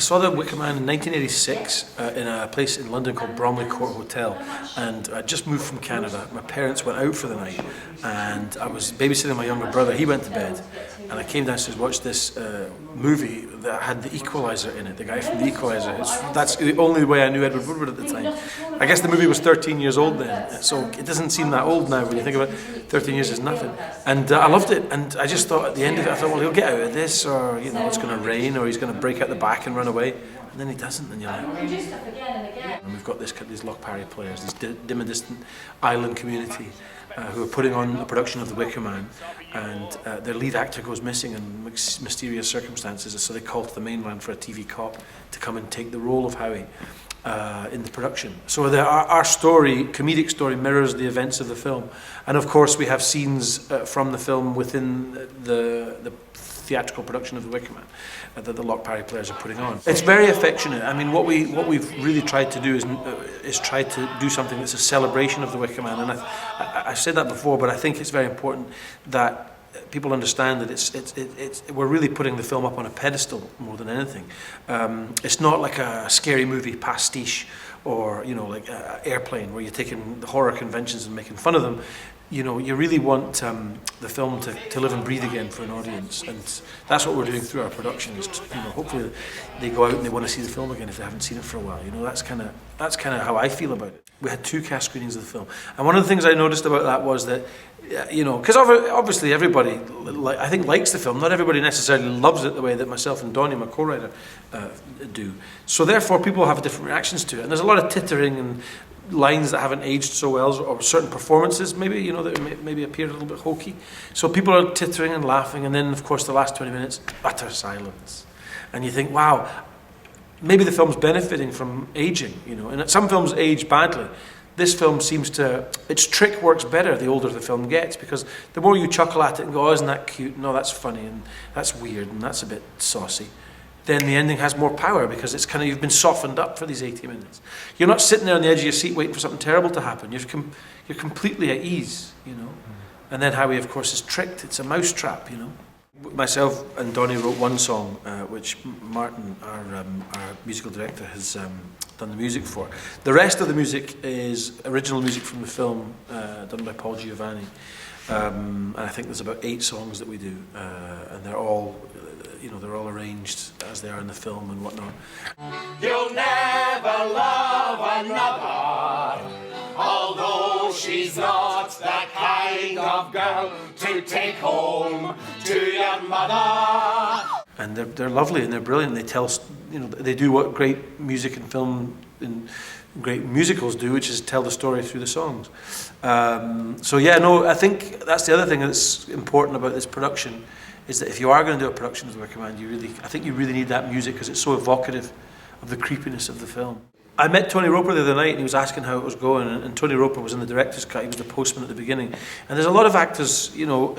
saw the Wicker Man in 1986 in a place in London called Bromley Court Hotel, and I just moved from Canada. My parents went out for the night, and I was babysitting my younger brother. He went to bed, and I came downstairs to watch this movie that had the Equalizer in it, the guy from the Equalizer. That's the only way I knew Edward Woodward at the time. I guess the movie was 13 years old then, so it doesn't seem that old now when you think about it. 13 years is nothing. And I loved it, and I just thought at the end of it, I thought, well, he'll get out of this, or it's going to rain, or he's going to break out the back and run away, and then he doesn't, and you're like, and we've got these Loch Parry Players, this dim and distant island community who are putting on a production of The Wicker Man, and their lead actor goes missing in mysterious circumstances, so they call to the mainland for a TV cop to come and take the role of Howie in the production. So our story, comedic story, mirrors the events of the film, and of course we have scenes from the film within the theatrical production of The Wicker Man that the Loch Parry Players are putting on. It's very affectionate. I mean, what we've really tried to do is try to do something that's a celebration of The Wicker Man, and I've said that before, but I think it's very important that people understand that we're really putting the film up on a pedestal more than anything. It's not like a scary movie pastiche, or like Airplane, where you're taking the horror conventions and making fun of them. You really want the film to live and breathe again for an audience, and that's what we're doing through our production. Is hopefully they go out and they want to see the film again if they haven't seen it for a while. That's kind of how I feel about it. We had 2 cast screenings of the film, and one of the things I noticed about that was that because obviously everybody I think likes the film. Not everybody necessarily loves it the way that myself and Donnie, my co-writer, do. So therefore, people have different reactions to it, and there's a lot of tittering and lines that haven't aged so well, or certain performances maybe that maybe appeared a little bit hokey. So people are tittering and laughing, and then of course the last 20 minutes, utter silence, and you think, wow, maybe the film's benefiting from aging. And some films age badly. This film seems to, its trick works better the older the film gets, because the more you chuckle at it and go, oh, isn't that cute? No, that's funny, and that's weird, and that's a bit saucy. Then the ending has more power, because it's you've been softened up for these 80 minutes. You're not sitting there on the edge of your seat waiting for something terrible to happen. You're completely at ease, And then Howie, of course, is tricked. It's a mousetrap, Myself and Donnie wrote one song, which Martin, our musical director, has done the music for. The rest of the music is original music from the film, done by Paul Giovanni. And I think there's about 8 songs that we do, and they're all arranged as they are in the film and whatnot. You'll never love another, although she's not the kind of girl to take home to your mother. And they're lovely and they're brilliant. They tell, they do what great music and film and great musicals do, which is tell the story through the songs. I think that's the other thing that's important about this production, is that if you are going to do a production of The Wicker Man, I think you really need that music, because it's so evocative of the creepiness of the film. I met Tony Roper the other night, and he was asking how it was going, and Tony Roper was in the director's cut. He was the postman at the beginning. And there's a lot of actors,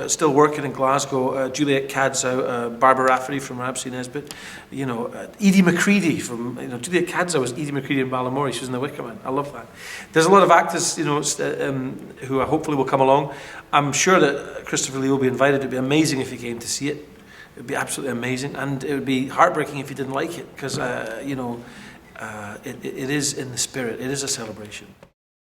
still working in Glasgow. Juliet Cadzow, Barbara Rafferty from Ramsay Nesbitt, Edie McCready from, Juliet Cadzow was Edie McCready in Balamory. She was in The Wicker Man. I love that. There's a lot of actors, who hopefully will come along. I'm sure that Christopher Lee will be invited. It'd be amazing if he came to see it. It'd be absolutely amazing, and it would be heartbreaking if he didn't like it, because it is in the spirit. It is a celebration.